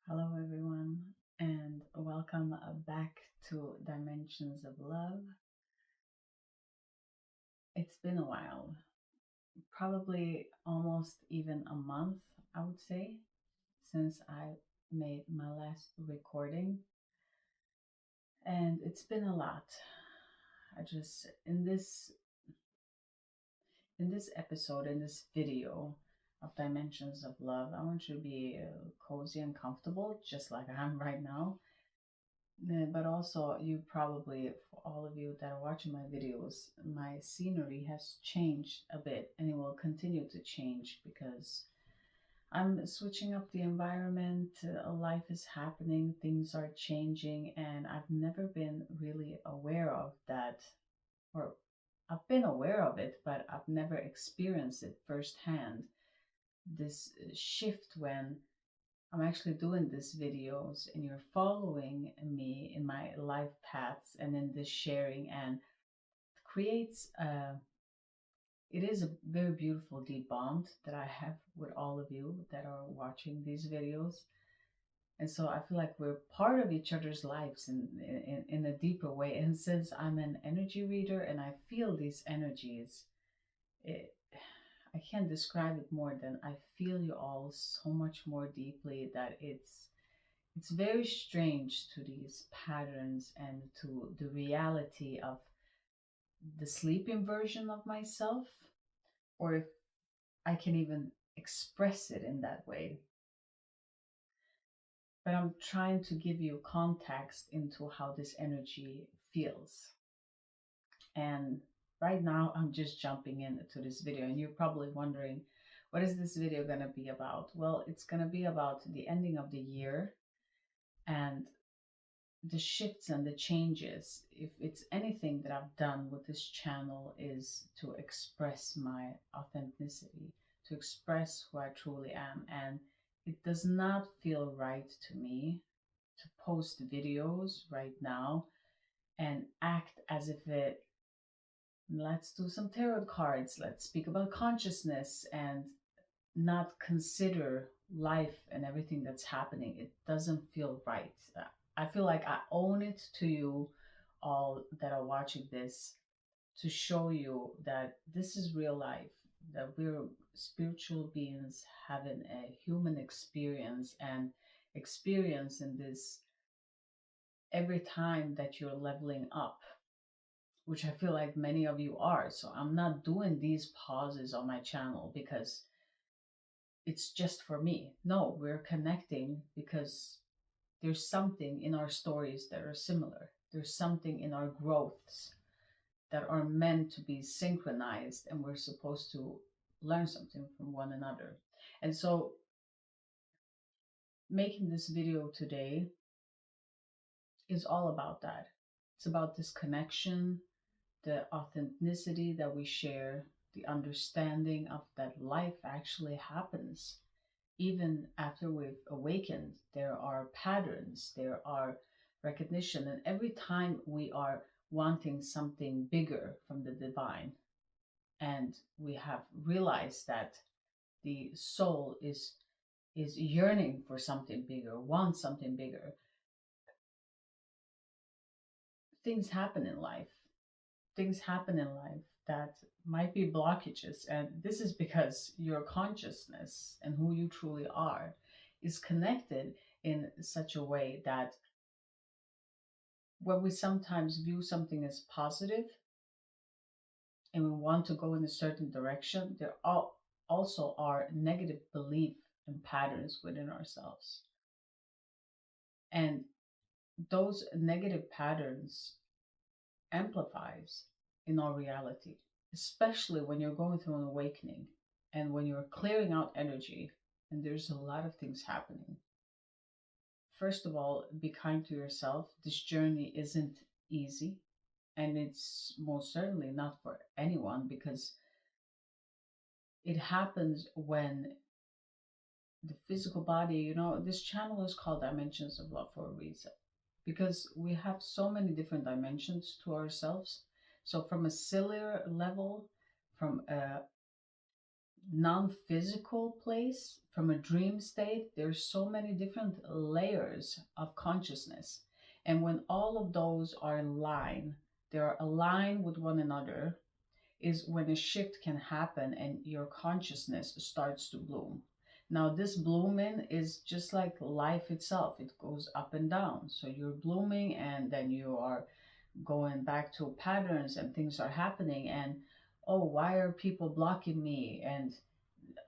Hello, everyone, and welcome back to Dimensions of Love. It's been a while, probably almost even a month, I would say, since I made my last recording, and it's been a lot. I just in this episode, in this video of Dimensions of Love, I want you to be cozy and comfortable, just like I am right now. But also, you probably, for all of you that are watching my videos, my scenery has changed a bit and it will continue to change because I'm switching up the environment. Life is happening, things are changing, and I've never been really aware of that. Or I've been aware of it, but I've never experienced it firsthand. This shift when I'm actually doing these videos and you're following me in my life paths and in this sharing and creates it is a very beautiful deep bond that I have with all of you that are watching these videos. And so I feel like we're part of each other's lives in a deeper way. And since I'm an energy reader and I feel these energies, it, I can't describe it more than I feel you all so much more deeply that it's very strange to these patterns and to the reality of the sleeping version of myself, or if I can even express it in that way. But I'm trying to give you context into how this energy feels. And right now, I'm just jumping into this video, and you're probably wondering, what is this video going to be about? Well, it's going to be about the ending of the year and the shifts and the changes. If it's anything that I've done with this channel is to express my authenticity, to express who I truly am. And it does not feel right to me to post videos right now and act as if let's do some tarot cards, let's speak about consciousness, and not consider life and everything that's happening. It doesn't feel right. I feel like I own it to you all that are watching this to show you that this is real life, that we're spiritual beings having a human experience and experience in this every time that you're leveling up, which I feel like many of you are. So I'm not doing these pauses on my channel because it's just for me. No, we're connecting because there's something in our stories that are similar. There's something in our growths that are meant to be synchronized, and we're supposed to learn something from one another. And so, making this video today is all about that. It's about this connection, the authenticity that we share, the understanding of that life actually happens even after we've awakened. There are patterns, there are recognition, and every time we are wanting something bigger from the divine, and we have realized that the soul is yearning for something bigger, wants something bigger, things happen in life. Things happen in life that might be blockages, and this is because your consciousness and who you truly are is connected in such a way that when we sometimes view something as positive and we want to go in a certain direction, there also are negative belief and patterns within ourselves. And those negative patterns amplifies in our reality, especially when you're going through an awakening and when you're clearing out energy and there's a lot of things happening. First of all, be kind to yourself. This journey isn't easy, and it's most certainly not for anyone because it happens when the physical body, this channel is called Dimensions of Love for a reason because we have so many different dimensions to ourselves. So from a cellular level, from a non-physical place, from a dream state, there's so many different layers of consciousness. And when all of those are in line, they're aligned with one another, is when a shift can happen and your consciousness starts to bloom. Now, this blooming is just like life itself, it goes up and down. So you're blooming and then you are going back to patterns and things are happening. And oh, why are people blocking me? And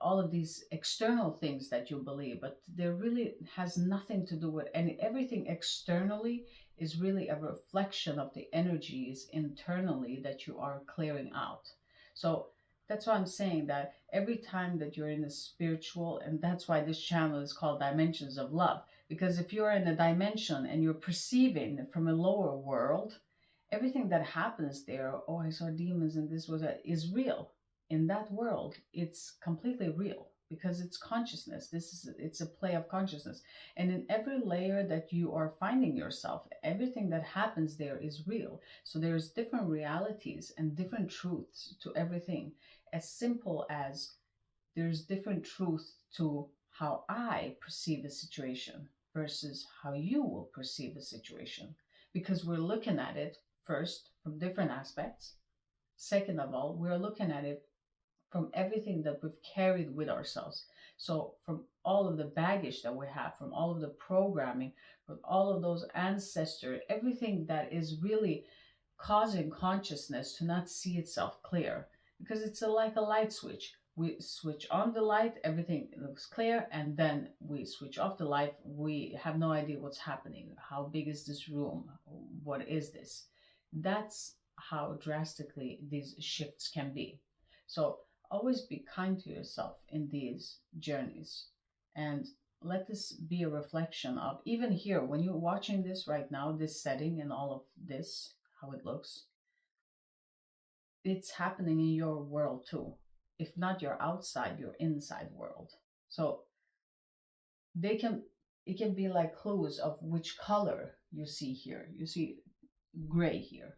all of these external things that you believe, but there really has nothing to do with any, everything externally is really a reflection of the energies internally that you are clearing out. So that's why I'm saying that every time that you're in a spiritual, and that's why this channel is called Dimensions of Love, because if you're in a dimension and you're perceiving from a lower world, everything that happens there, oh, I saw demons and this was that, is real. In that world, it's completely real because it's consciousness. It's a play of consciousness. And in every layer that you are finding yourself, everything that happens there is real. So there's different realities and different truths to everything. As simple as there's different truth to how I perceive a situation versus how you will perceive a situation, because we're looking at it first from different aspects. Second of all, we're looking at it from everything that we've carried with ourselves. So, from all of the baggage that we have, from all of the programming, from all of those ancestors, everything that is really causing consciousness to not see itself clear, because it's like a light switch. We switch on the light, everything looks clear, and then we switch off the light. We have no idea what's happening. How big is this room? What is this? That's how drastically these shifts can be. So always be kind to yourself in these journeys, and let this be a reflection of, even here when you're watching this right now, this setting and all of this, how it looks, it's happening in your world too. If not your outside, your inside world. So they can, it can be like clues of which color you see here. You see gray here.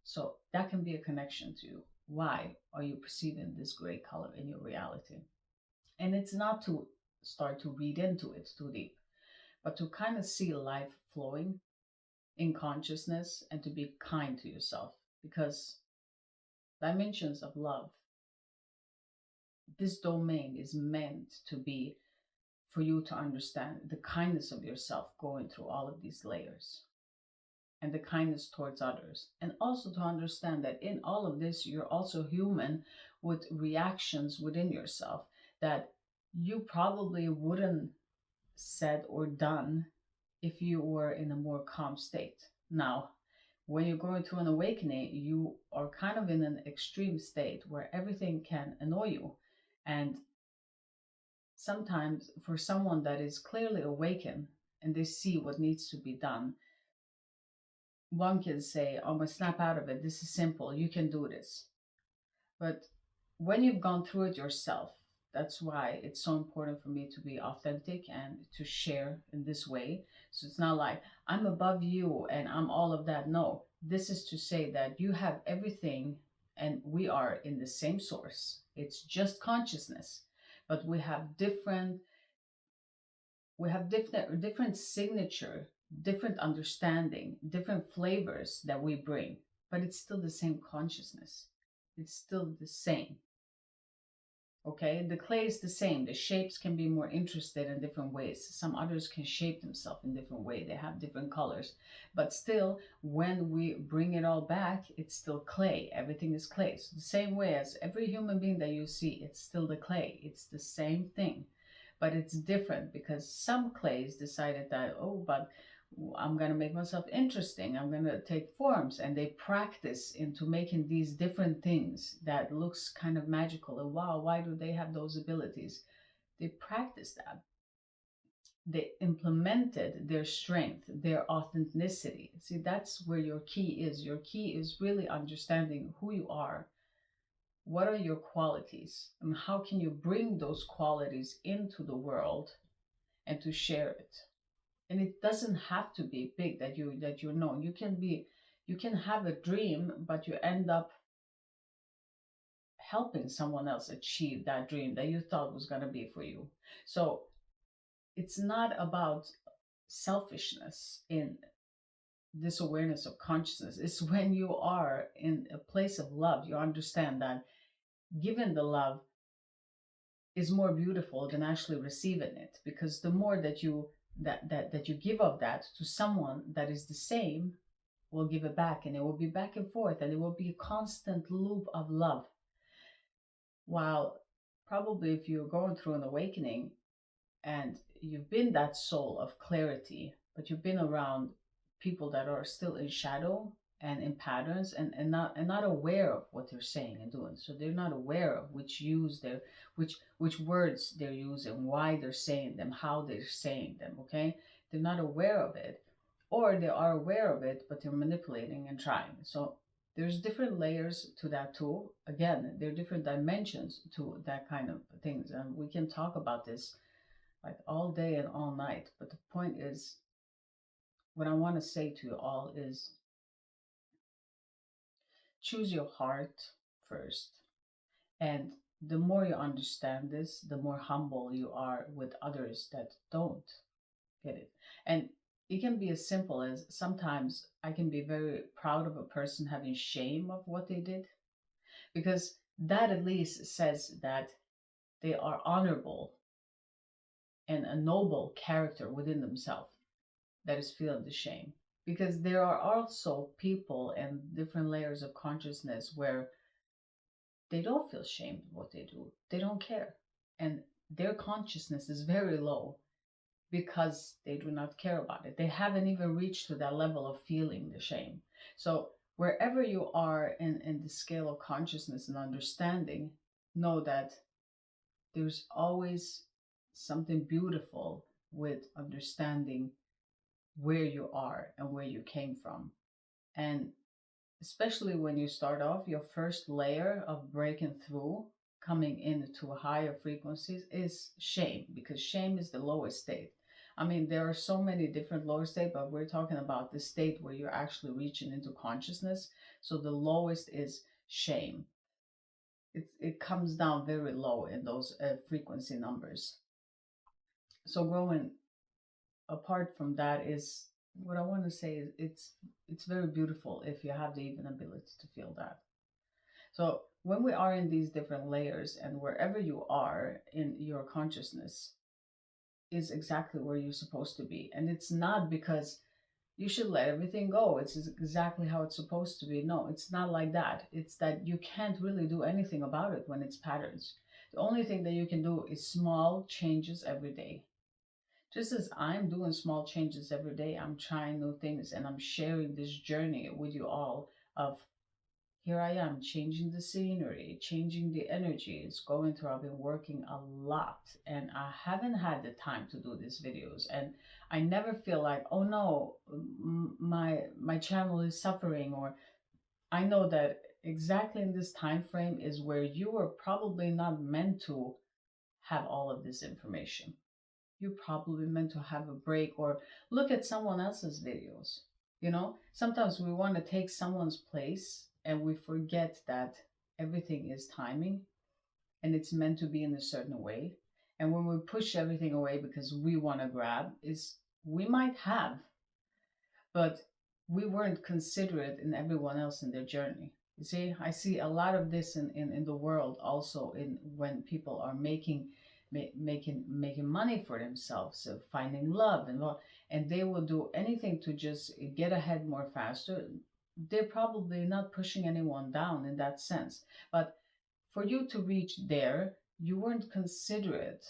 So that can be a connection to why are you perceiving this gray color in your reality. And it's not to start to read into it too deep, but to kind of see life flowing in consciousness and to be kind to yourself, because dimensions of love, this domain is meant to be for you to understand the kindness of yourself going through all of these layers, and the kindness towards others, and also to understand that in all of this you're also human with reactions within yourself that you probably wouldn't said or done if you were in a more calm state. Now, when you're going through an awakening, you are kind of in an extreme state where everything can annoy you. And sometimes, for someone that is clearly awakened and they see what needs to be done, one can say, I'm going to snap out of it. This is simple. You can do this. But when you've gone through it yourself, that's why it's so important for me to be authentic and to share in this way. So it's not like I'm above you and I'm all of that. No, this is to say that you have everything and we are in the same source. It's just consciousness, but we have different signature, different understanding, different flavors that we bring, but it's still the same consciousness. It's still the same. Okay, the clay is the same. The shapes can be more interested in different ways. Some others can shape themselves in different way. They have different colors, but still, when we bring it all back, it's still clay. Everything is clay. So the same way as every human being that you see, it's still the clay. It's the same thing, but it's different because some clays decided that, oh, but I'm going to make myself interesting. I'm going to take forms, and they practice into making these different things that looks kind of magical. And wow, why do they have those abilities? They practice that. They implemented their strength, their authenticity. See, that's where your key is. Your key is really understanding who you are. What are your qualities, and how can you bring those qualities into the world and to share it? And it doesn't have to be big that you're known. You can have a dream, but you end up helping someone else achieve that dream that you thought was going to be for you. So it's not about selfishness in this awareness of consciousness. It's when you are in a place of love, you understand that giving the love is more beautiful than actually receiving it, because the more that you give of that to someone that is the same, will give it back, and it will be back and forth, and it will be a constant loop of love. While probably if you're going through an awakening and you've been that soul of clarity, but you've been around people that are still in shadow and in patterns, and not aware of what they're saying and doing. So they're not aware of which words they're using, why they're saying them, how they're saying them. Okay, they're not aware of it, or they are aware of it, but they're manipulating and trying. So there's different layers to that too. Again, there are different dimensions to that kind of things, and we can talk about this like all day and all night. But the point is, what I want to say to you all is, choose your heart first. And the more you understand this, the more humble you are with others that don't get it. And it can be as simple as, sometimes I can be very proud of a person having shame of what they did, because that at least says that they are honorable and a noble character within themselves that is feeling the shame. Because there are also people and different layers of consciousness where they don't feel shame of what they do. They don't care. And their consciousness is very low because they do not care about it. They haven't even reached to that level of feeling the shame. So wherever you are in the scale of consciousness and understanding, know that there's always something beautiful with understanding where you are and where you came from. And especially when you start off, your first layer of breaking through, coming into higher frequencies, is shame, because shame is the lowest state. I mean, there are so many different lower states, but we're talking about the state where you're actually reaching into consciousness. So the lowest is shame. It comes down very low in those frequency numbers. So going apart from that is, what I want to say is, it's very beautiful if you have the even ability to feel that. So when we are in these different layers, and wherever you are in your consciousness is exactly where you're supposed to be. And it's not because you should let everything go, it's exactly how it's supposed to be. No, it's not like that. It's that you can't really do anything about it when it's patterns. The only thing that you can do is small changes every day. Just as I'm doing small changes every day, I'm trying new things, and I'm sharing this journey with you all of, here I am changing the scenery, changing the energy. It's going through, I've been working a lot, and I haven't had the time to do these videos. And I never feel like, oh no, my channel is suffering, or I know that exactly in this time frame is where you were probably not meant to have all of this information. You're probably meant to have a break or look at someone else's videos. You know, sometimes we want to take someone's place and we forget that everything is timing and it's meant to be in a certain way. And when we push everything away because we want to grab, is we might have, but we weren't considerate in everyone else in their journey. You see, I see a lot of this in the world also, in when people are making money for themselves, so finding love and they will do anything to just get ahead more faster. They're probably not pushing anyone down in that sense, but for you to reach there, you weren't considerate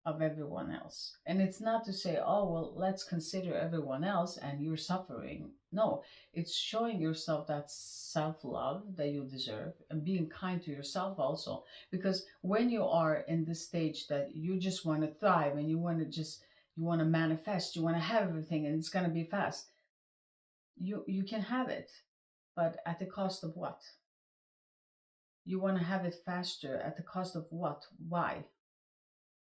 of everyone else. And it's not to say, oh, well, let's consider everyone else and you're suffering. No, it's showing yourself that self-love that you deserve and being kind to yourself also. Because when you are in this stage that you just want to thrive and you want to manifest, you want to have everything and it's going to be fast, you can have it, but at the cost of what? You want to have it faster at the cost of what? Why?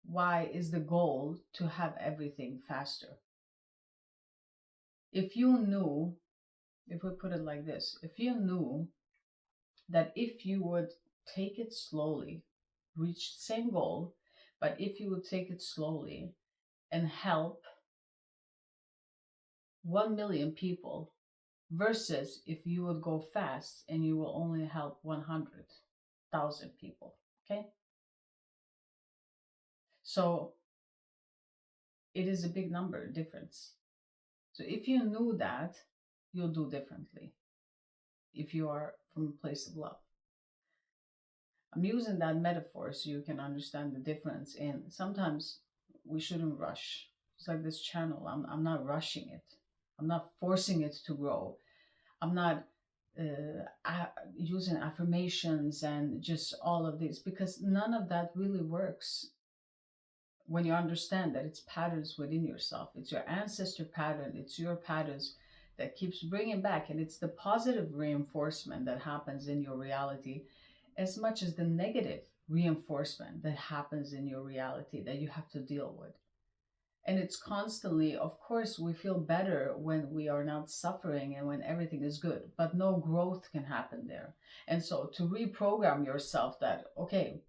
Why is the goal to have everything faster? If you knew, if we put it like this, if you knew that if you would take it slowly, reach the same goal, but if you would take it slowly and help 1 million people versus if you would go fast and you will only help 100,000 people. Okay? So it is a big number difference. So if you knew that, you'll do differently if you are from a place of love. I'm using that metaphor so you can understand the difference in sometimes we shouldn't rush. It's like this channel, I'm not rushing it. I'm not forcing it to grow. I'm not using affirmations and just all of this because none of that really works when you understand that it's patterns within yourself. It's your ancestor pattern. It's your patterns that keeps bringing back, and it's the positive reinforcement that happens in your reality as much as the negative reinforcement that happens in your reality that you have to deal with. And it's constantly, of course, we feel better when we are not suffering and when everything is good, but no growth can happen there. And so to reprogram yourself that, okay,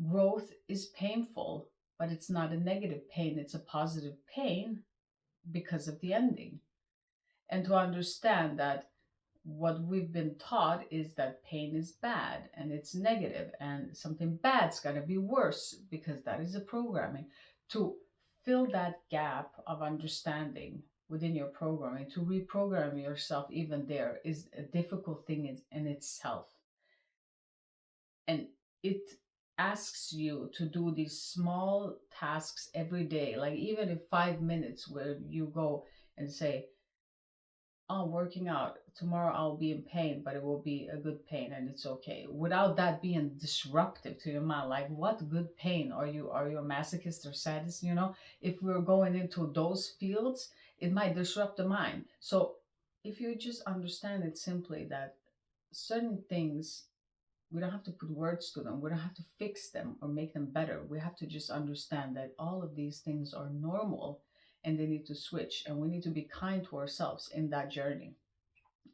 growth is painful, but it's not a negative pain, it's a positive pain because of the ending. And to understand that what we've been taught is that pain is bad and it's negative and something bad's got to be worse because that is a programming. To fill that gap of understanding within your programming, to reprogram yourself even there is a difficult thing in itself. And it asks you to do these small tasks every day, like even in 5 minutes where you go and say, oh, working out tomorrow, I'll be in pain, but it will be a good pain and it's okay, without that being disruptive to your mind. Like, what good pain? Are you a masochist or sadist? If we're going into those fields, it might disrupt the mind. So if you just understand it simply that certain things, we don't have to put words to them, we don't have to fix them or make them better. We have to just understand that all of these things are normal and they need to switch, and we need to be kind to ourselves in that journey.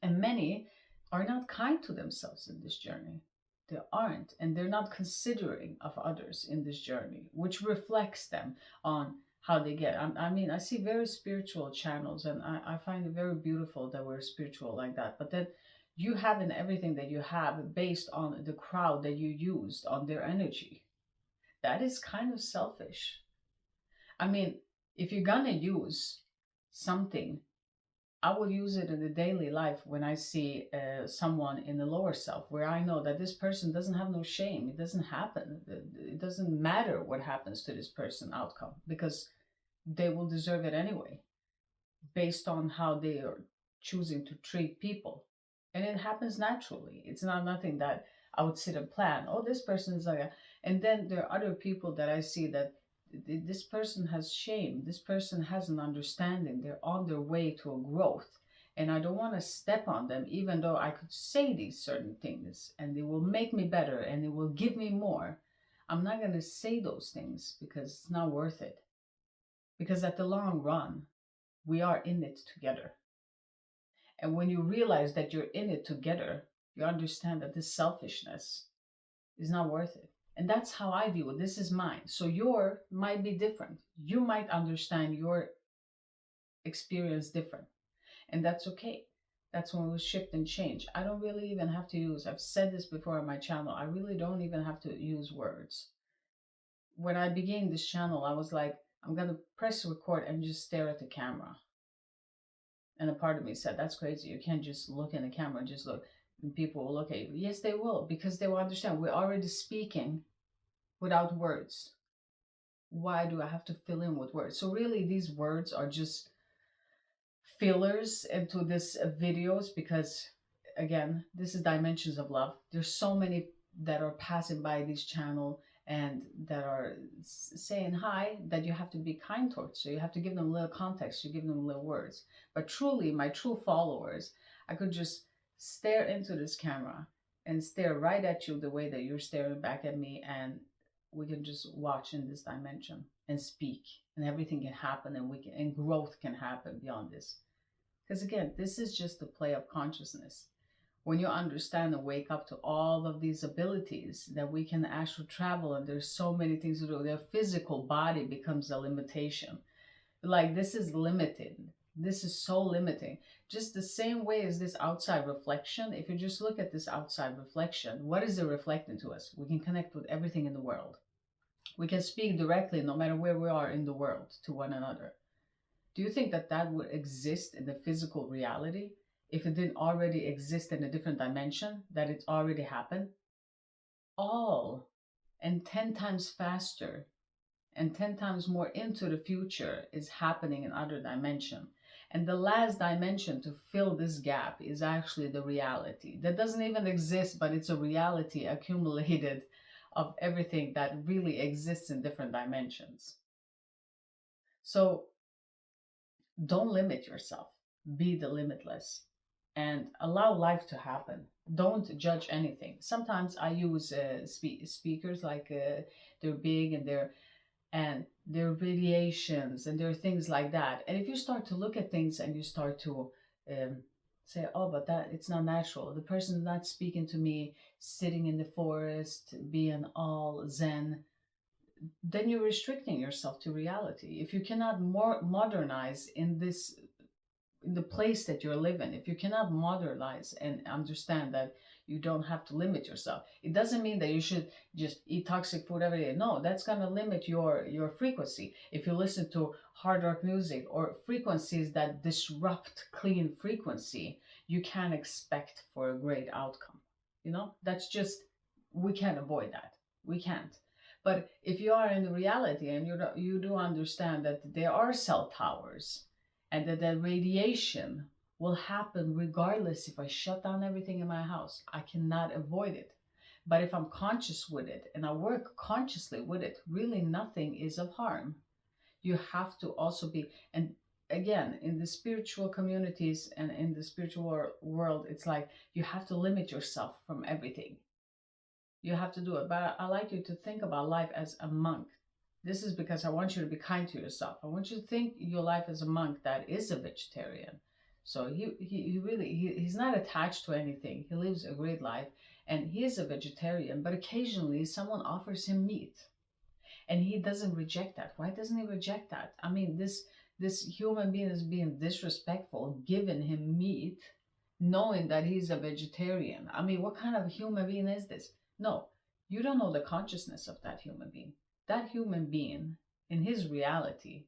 And many are not kind to themselves in this journey. They aren't, and they're not considering of others in this journey, which reflects them on how they get. I see very spiritual channels, and I find it very beautiful that we're spiritual like that. But then you have in everything that you have based on the crowd that you used on their energy. That is kind of selfish. I mean, if you're gonna use something, I would use it in the daily life when I see someone in the lower self, where I know that this person doesn't have no shame. It doesn't happen. It doesn't matter what happens to this person outcome because they will deserve it anyway, based on how they are choosing to treat people. And it happens naturally. It's not nothing that I would sit and plan. Oh, this person is like that. And then there are other people that I see that this person has shame. This person has an understanding. They're on their way to a growth. And I don't want to step on them, even though I could say these certain things and they will make me better and it will give me more. I'm not going to say those things because it's not worth it. Because at the long run, we are in it together. And when you realize that you're in it together, you understand that this selfishness is not worth it. And that's how I view it. This is mine. So your might be different. You might understand your experience different. And that's okay. That's when we shift and change. I don't really even have to use, I've said this before on my channel, I really don't even have to use words. When I began this channel, I was like, I'm going to press record and just stare at the camera. And a part of me said, that's crazy. You can't just look in the camera and just look. And people will look at you. Yes, they will, because they will understand we're already speaking without words. Why do I have to fill in with words? So really, these words are just fillers into this videos because, again, this is Dimensions of Love. There's so many that are passing by this channel and that are saying hi that you have to be kind towards. So you have to give them a little context. You give them little words. But truly, my true followers, I could just stare into this camera and stare right at you the way that you're staring back at me, and we can just watch in this dimension and speak, and everything can happen, and growth can happen beyond this. Because again, this is just the play of consciousness. When you understand and wake up to all of these abilities that we can actually travel, and there's so many things to do, their physical body becomes a limitation. Like, this is limited. This is so limiting. Just the same way as this outside reflection. If you just look at this outside reflection, what is it reflecting to us? We can connect with everything in the world. We can speak directly, no matter where we are in the world, to one another. Do you think that that would exist in the physical reality if it didn't already exist in a different dimension, that it's already happened? All, and 10 times faster, and 10 times more into the future is happening in other dimension. And the last dimension to fill this gap is actually the reality that doesn't even exist, but it's a reality accumulated of everything that really exists in different dimensions. So don't limit yourself, be the limitless, and allow life to happen. Don't judge anything. Sometimes I use speakers like they're big, and there are radiations, and there are things like that. And if you start to look at things and you start to um, say, oh, but that it's not natural, the person is not speaking to me sitting in the forest being all zen, then you're restricting yourself to reality. If you cannot more modernize in this, in the place that you're living, if you cannot modernize and understand that you don't have to limit yourself, it doesn't mean that you should just eat toxic food every day. No, that's going to limit your frequency. If you listen to hard rock music or frequencies that disrupt clean frequency, you can't expect for a great outcome. That's just, we can't avoid that. We can't. But if you are in the reality, and you do understand that there are cell towers, and that the radiation will happen regardless if I shut down everything in my house. I cannot avoid it. But if I'm conscious with it and I work consciously with it, really nothing is of harm. You have to also be, and again, in the spiritual communities and in the spiritual world, it's like you have to limit yourself from everything. You have to do it. But I like you to think about life as a monk. This is because I want you to be kind to yourself. I want you to think your life as a monk that is a vegetarian. So he's not attached to anything. He lives a great life, and he is a vegetarian, but occasionally someone offers him meat and he doesn't reject that. Why doesn't he reject that? I mean, this human being is being disrespectful, giving him meat, knowing that he's a vegetarian. I mean, what kind of human being is this? No, you don't know the consciousness of that human being. That human being, in his reality,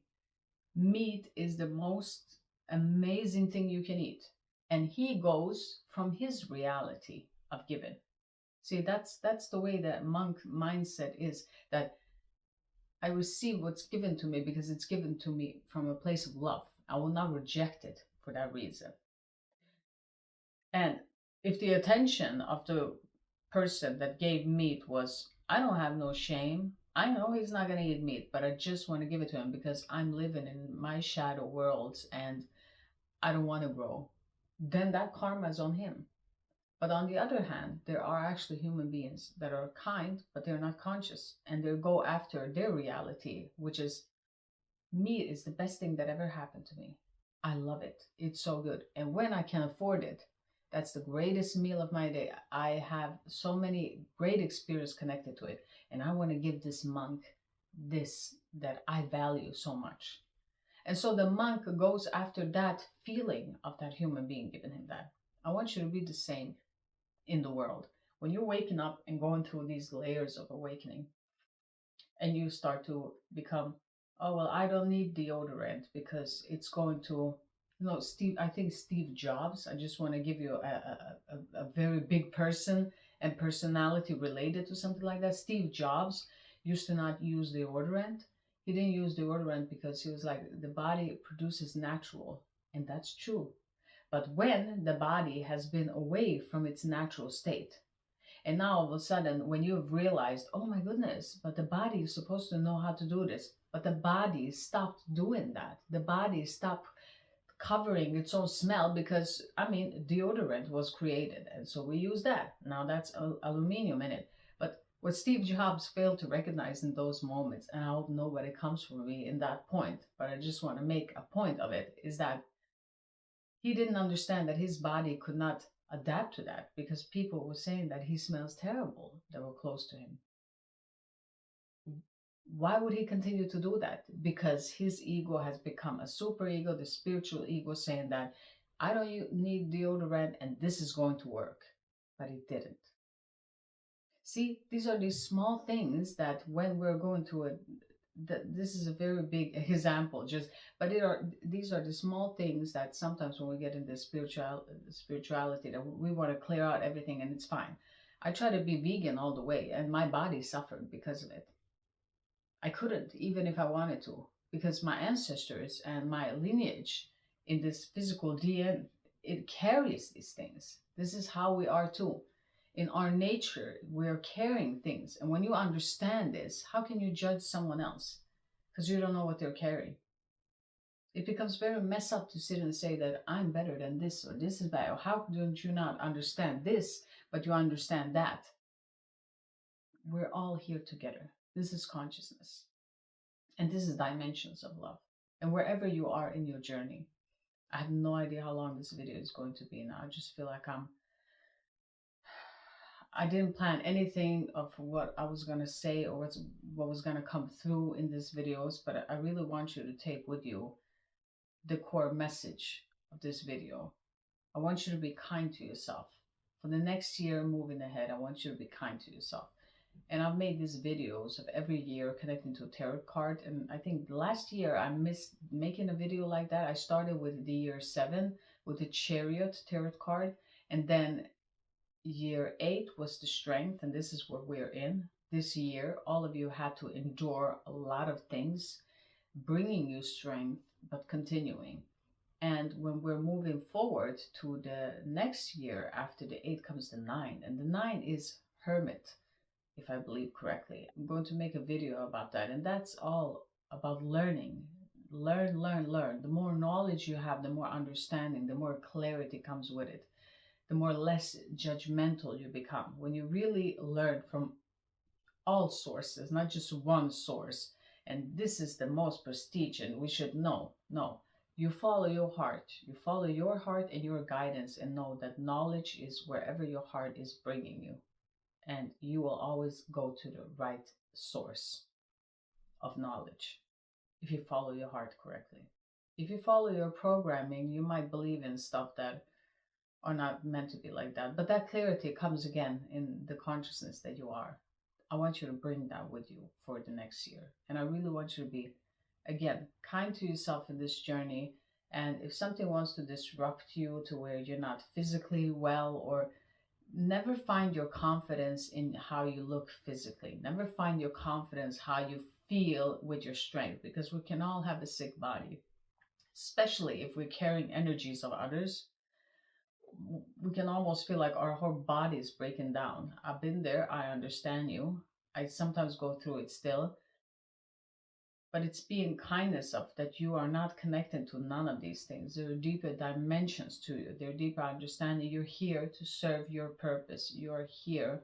meat is the most amazing thing you can eat. And he goes from his reality of giving. See, that's the way that monk mindset is, that I receive what's given to me because it's given to me from a place of love. I will not reject it for that reason. And if the attention of the person that gave meat was, I don't have no shame, I know he's not going to eat meat, but I just want to give it to him because I'm living in my shadow worlds and I don't want to grow, then that karma is on him. But on the other hand, there are actually human beings that are kind, but they're not conscious, and they go after their reality, which is, meat is the best thing that ever happened to me. I love it. It's so good. And when I can afford it, that's the greatest meal of my day. I have so many great experiences connected to it. And I want to give this monk this that I value so much. And so the monk goes after that feeling of that human being giving him that. I want you to be the same in the world. When you're waking up and going through these layers of awakening, and you start to become, oh, well, I don't need deodorant because it's going to, Steve, I think Steve Jobs, I just want to give you a very big person and personality related to something like that. Steve Jobs used to not use deodorant. He didn't use deodorant because he was like, the body produces natural, and that's true. But when the body has been away from its natural state, and now all of a sudden, when you've realized, oh my goodness, but the body is supposed to know how to do this, but the body stopped doing that. The body stopped covering its own smell because, I mean, deodorant was created. And so we use that. Now that's aluminum in it. But what Steve Jobs failed to recognize in those moments, and I hope nobody comes for me in that point, but I just want to make a point of it, is that he didn't understand that his body could not adapt to that because people were saying that he smells terrible that were close to him. Why would he continue to do that? Because his ego has become a super ego, the spiritual ego, saying that I don't need deodorant and this is going to work. But it didn't. See, these are these small things that when we're going to a this is a very big example just but these are the small things that sometimes when we get into spirituality that we want to clear out everything and it's fine. I try to be vegan all the way and my body suffered because of it. I couldn't, even if I wanted to, because my ancestors and my lineage in this physical DNA, it carries these things. This is how we are too. In our nature, we're carrying things. And when you understand this, how can you judge someone else? Because you don't know what they're carrying. It becomes very messed up to sit and say that I'm better than this or this is bad. Or how don't you not understand this, but you understand that? We're all here together. This is consciousness. And this is dimensions of love. And wherever you are in your journey, I have no idea how long this video is going to be now. I just feel like I didn't plan anything of what I was going to say or what was going to come through in these videos, but I really want you to take with you the core message of this video. I want you to be kind to yourself. For the next year moving ahead, I want you to be kind to yourself. And I've made these videos of every year connecting to a tarot card. And I think last year I missed making a video like that. I started with the year 7 with the Chariot tarot card. And then year 8 was the Strength. And this is what we're in. This year, all of you had to endure a lot of things, bringing you strength, but continuing. And when we're moving forward to the next year, after the 8 comes the 9. And the 9 is Hermit, if I believe correctly. I'm going to make a video about that. And that's all about learning. Learn, learn, learn. The more knowledge you have, the more understanding, the more clarity comes with it, the more less judgmental you become. When you really learn from all sources, not just one source, and this is the most prestige and we should know. No, you follow your heart. You follow your heart and your guidance and know that knowledge is wherever your heart is bringing you. And you will always go to the right source of knowledge if you follow your heart correctly. If you follow your programming, you might believe in stuff that are not meant to be like that. But that clarity comes again in the consciousness that you are. I want you to bring that with you for the next year. And I really want you to be, again, kind to yourself in this journey. And if something wants to disrupt you to where you're not physically well, or never find your confidence in how you look physically. Never find your confidence how you feel with your strength, because we can all have a sick body, especially if we're carrying energies of others. We can almost feel like our whole body is breaking down. I've been there. I understand you. I sometimes go through it still. But it's being kindness of that you are not connected to none of these things. There are deeper dimensions to you. There are deeper understanding. You're here to serve your purpose. You are here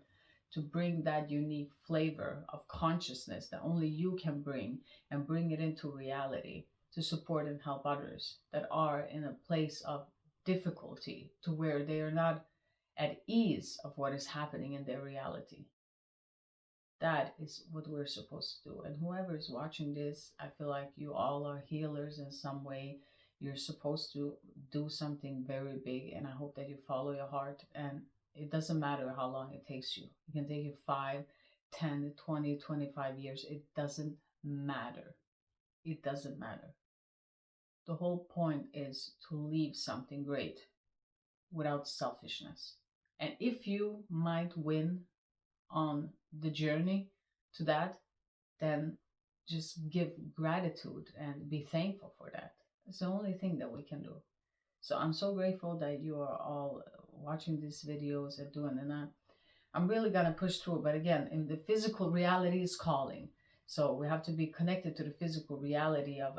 to bring that unique flavor of consciousness that only you can bring, and bring it into reality to support and help others that are in a place of difficulty, to where they are not at ease of what is happening in their reality. That is what we're supposed to do. And whoever is watching this, I feel like you all are healers in some way. You're supposed to do something very big. And I hope that you follow your heart. And it doesn't matter how long it takes you. It can take you 5, 10, 20, 25 years. It doesn't matter. It doesn't matter. The whole point is to leave something great without selfishness. And if you might win on the journey to that, then just give gratitude and be thankful for that. It's the only thing that we can do. So I'm so grateful that you are all watching these videos and doing that. I'm really gonna push through, but again, in the physical reality is calling. So we have to be connected to the physical reality of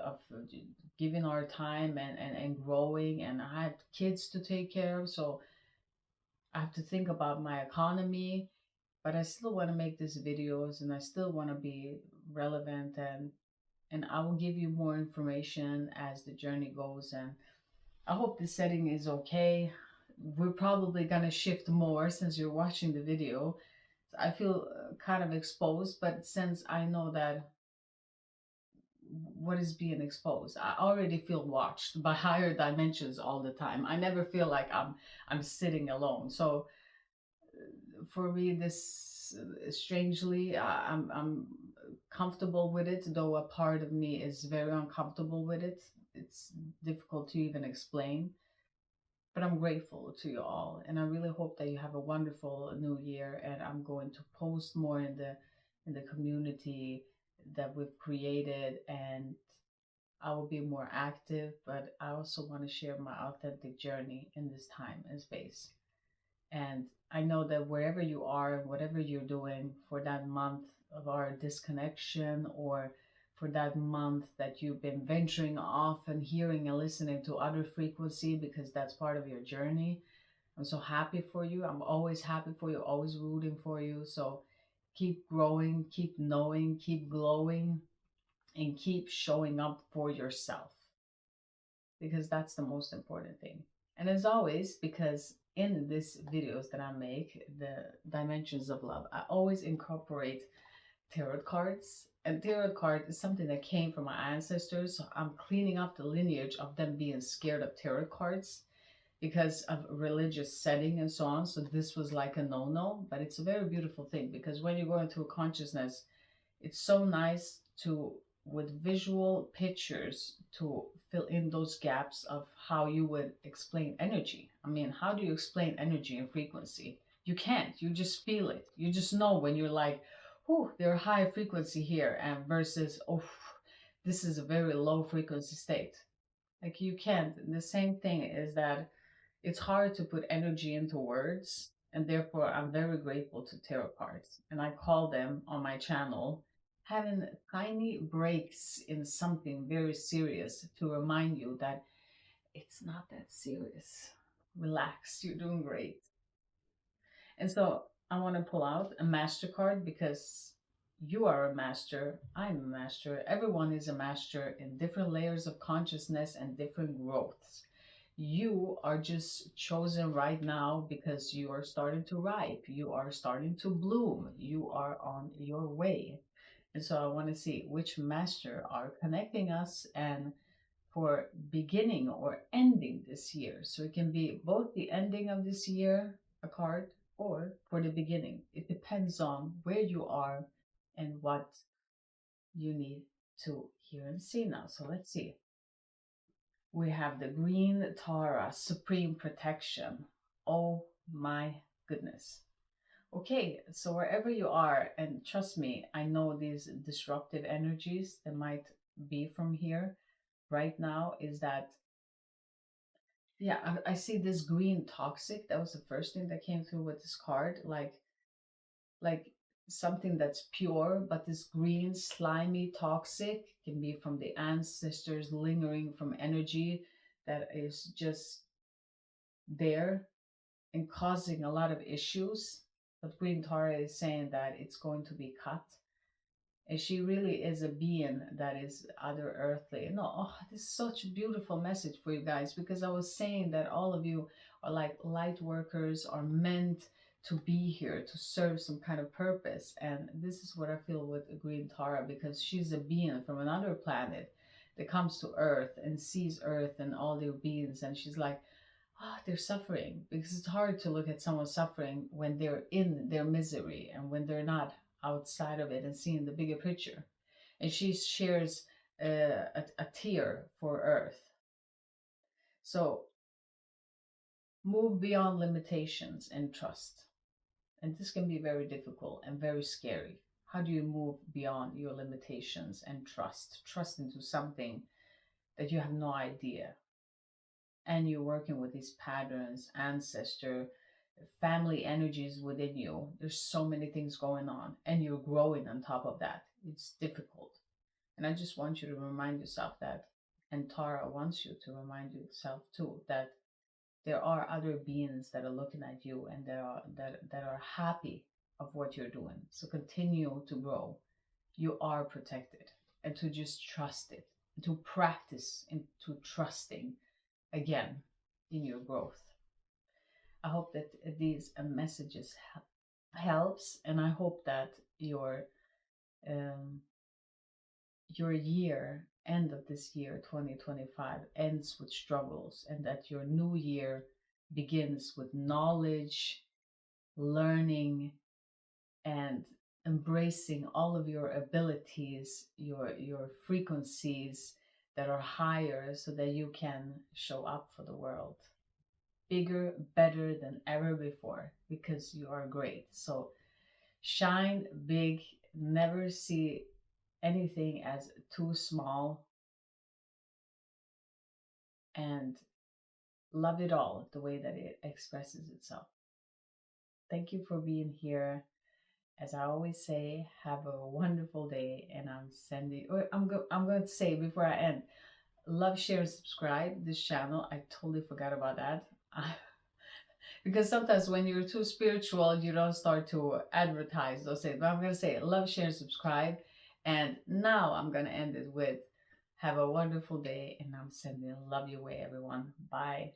giving our time and growing. And I have kids to take care of, so I have to think about my economy. But I still want to make these videos, and I still want to be relevant, and I will give you more information as the journey goes. And I hope the setting is okay. we're probably going to shift more since you're watching the video. I feel kind of exposed, but since I know that what is being exposed, I already feel watched by higher dimensions all the time. I never feel like I'm sitting alone. So for me, this strangely, I'm comfortable with it, though a part of me is very uncomfortable with it. It's difficult to even explain, but I'm grateful to you all, and I really hope that you have a wonderful new year. And I'm going to post more in the community that we've created, and I will be more active. But I also want to share my authentic journey in this time and space. And I know that wherever you are, whatever you're doing for that month of our disconnection, or for that month that you've been venturing off and hearing and listening to other frequency, because that's part of your journey. I'm so happy for you. I'm always happy for you, always rooting for you. So keep growing, keep knowing, keep glowing, and keep showing up for yourself, because that's the most important thing. And as always, because in these videos that I make, the dimensions of love, I always incorporate tarot cards. And tarot card is something that came from my ancestors. So I'm cleaning up the lineage of them being scared of tarot cards because of religious setting and so on. So this was like a no-no, but it's a very beautiful thing, because when you go into a consciousness, it's so nice to, with visual pictures, to fill in those gaps of how you would explain energy. I mean, how do you explain energy and frequency? You can't. You just feel it. You just know when you're like, oh, they're high frequency here, and versus, oh, this is a very low frequency state. Like you can't. And the same thing is that it's hard to put energy into words, and therefore I'm very grateful to tarot cards. And I call them on my channel having tiny breaks in something very serious to remind you that it's not that serious. Relax, you're doing great. And so I want to pull out a master card, because you are a master, I'm a master, everyone is a master in different layers of consciousness and different growths. You are just chosen right now because you are starting to ripe, you are starting to bloom, you are on your way. And so I want to see which master are connecting us, and for beginning or ending this year. So it can be both the ending of this year, a card, or for the beginning. It depends on where you are and what you need to hear and see now. So let's see. We have the green Tara, Supreme Protection. Oh my goodness. Okay, so wherever you are, and trust me, I know these disruptive energies that might be from here right now, is that, yeah, I see this green toxic. That was the first thing that came through with this card. Like something that's pure, but this green, slimy, toxic can be from the ancestors, lingering from energy that is just there and causing a lot of issues. But Green Tara is saying that it's going to be cut. And she really is a being that is other earthly. No, oh, this is such a beautiful message for you guys, because I was saying that all of you are like light workers, are meant to be here to serve some kind of purpose. And this is what I feel with Green Tara, because she's a being from another planet that comes to Earth and sees Earth and all their beings. And she's like, oh, they're suffering, because it's hard to look at someone suffering when they're in their misery and when they're not outside of it and seeing the bigger picture. And she shares a tear for Earth. So move beyond limitations and trust. And this can be very difficult and very scary. How do you move beyond your limitations and trust into something that you have no idea? And you're working with these patterns, ancestor, family energies within you. There's so many things going on, and you're growing on top of that. It's difficult. And I just want you to remind yourself that, and Tara wants you to remind yourself too, that there are other beings that are looking at you, and that are happy of what you're doing. So continue to grow. You are protected, and to just trust it, to practice into trusting again in your growth. I hope that these messages helps, and I hope that um, your year, end of this year 2025, ends with struggles, and that your new year begins with knowledge, learning, and embracing all of your abilities, your frequencies that are higher, so that you can show up for the world bigger, better than ever before, because you are great. So shine big, never see anything as too small, and love it all the way that it expresses itself. Thank you for being here. As I always say, have a wonderful day, and I'm sending. Or I'm going to say before I end, love, share, subscribe this channel. I totally forgot about that. Because sometimes when you're too spiritual, you don't start to advertise those things. But I'm going to say love, share, subscribe. And now I'm going to end it with have a wonderful day. And I'm sending love your way, everyone. Bye.